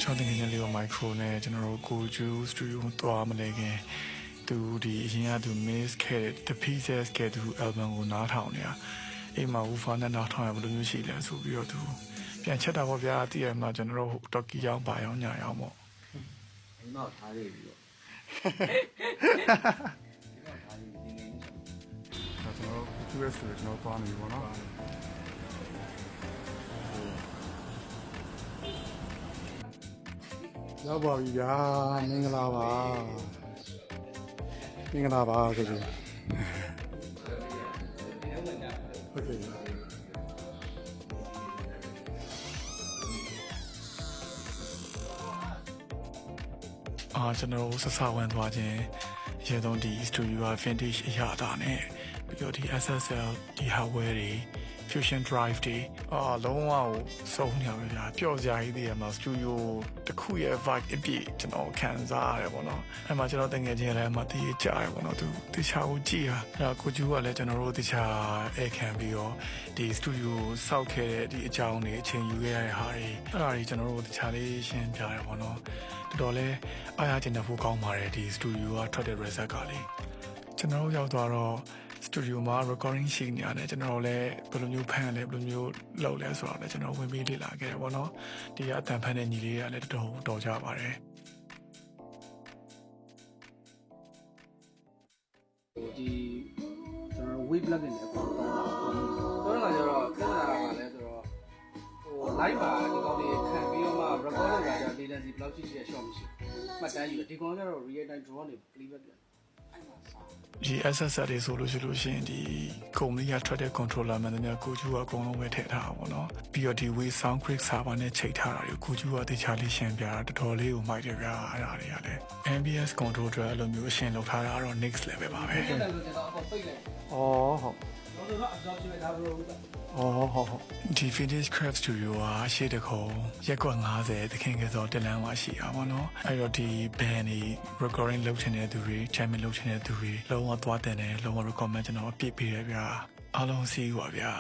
ကျွန်တော်တင်နေလေးမိုက်ခရိုနဲ့ကျွန်တော်တို့ကိုဂျူစတူဒီယိုသွားမလဲခင်သူဒီအရင်ကသူ miss ခဲ့တဲ့ The Pieces ခဲ့သူ album ကိုနားထောင်နေတာအိမ်မှာ woofer နဲ့နားထောင်ရဘယ်လိုမျိုးရှိလဲဆိုပြီးတော့သူပြန်ချက်တာပေါ့ဗျာတည်ရမှာကျွန်တော်တို့တော်ကီရောင်းပါရောင်းညာရောင်းပေါ့အိမ်မှာထားခဲ့ပြီးတော့ကျွန်တော်သူရဲ့ဆိုကျွန်တော်သွားနေပြီပေါ့နော်ရောက်ပါပြီဗျာမင်္ဂလာပါမင်္ဂလာပါဆိုကြဟုတ်ကဲ့ကျွန်တော်ဆက်ဆာဝင်သွားခြင်းရေသုံးဒီ studio vintage အရာတာနဲ့ပြီးတော့ဒီ SSL ဒီ hardware တွေ fusion drive တွေလုံးဝစုံနေရဗျာပျော့စရာကြီးတွေမှာ studio တစ်ခုရဲ့ vibe အပြည့်ကျွန်တော်ခံစားရတယ်ပေါ့နော်အဲ့မှာကျွန်တော်တကယ်ချင်းလည်းမတည်ကြရပေါ့နော်သူတခြားကိုကြည့်ဟာကိုကျူကလည်းကျွန်တော်တို့တခြားအဲ့ခံပြီးတော့ဒီ studio စောက်ခဲ့တဲ့ဒီအကြောင်းတွေအချိန်ယူခဲ့ရတဲ့ဟာတွေအဲ့ဒါတွေကျွန်တော်တို့တခြားလေးရှင်းပြရပေါ့နော်တော်တော်လေးအားရကျင်တဲ့ဖို့ကောင်းပါတယ်ဒီ studio ကထွက်တဲ့ result ကလေကျွန်တော်တို့ရောက်သွားတော့studio မှာ recording ရှိနေရတယ်ကျွန်တော်လည်းဘယ်လိုမျိုးဖန်လဲဘယ်လိုမျိုးလုပ်လဲဆိုတော့လည်းကျွန်တော်ဝင်ပြီးလေ့လာခဲ့တယ်ပေါ့နော်ဒီကအတန်ဖန်တဲ့ညီလေးကလည်းတော်ကြပါတယ်ဒီကျွန်တော် web plugin နဲ့အကောင်တော့တော့ကကျတော့ပြဿနာကလည်းဆိုတော့live ပါဒီကောင်တွေခံပြီးတော့မှ record လုပ်တာကျ latency ဘယ်လောက်ရှိရဲ့ short မရှိမှတ်တမ်းယူတယ်ဒီကောင်ကျတော့ real time draw နေ playback ပြန်ဒီ SSL တွေဆိုလို့ရှိရင်ဒီကုမ္ပဏီကထွက်တဲ့ controller မှန်တယ်များကိုကျူကအကုန်လုံးပဲထည့်ထားတာပေါ့နော်ပြီးတော့ဒီ way sound click server နဲ့ချိန်ထားတာတွေကိုကျူကတခြားလေးရှင်းပြတာတော်တော်လေးကိုမိုက်တယ်ဗျာအဲ့ဒါတွေကလည်း MBS control တွေအဲ့လိုမျိုးအရှင်းလောက်ထားတာတော့ next level ပါပဲဟုတ်ဟုတ်ဒီ Vintage Craft Studio ကရှေ့တခုံရက်ကွက်50တခင်ကစောတလန်းမှာရှိတာပေါ့နော်အဲ့တော့ဒီ band တွေ recording လုပ်ချင်တဲ့သူတွေ jamming လုပ်ချင်တဲ့သူတွေလုံးဝသွားတင်တယ်လုံးဝ recommend ကျွန်တော်အပြည့်ပေးရဗျာအားလုံးစီးပါဗျာ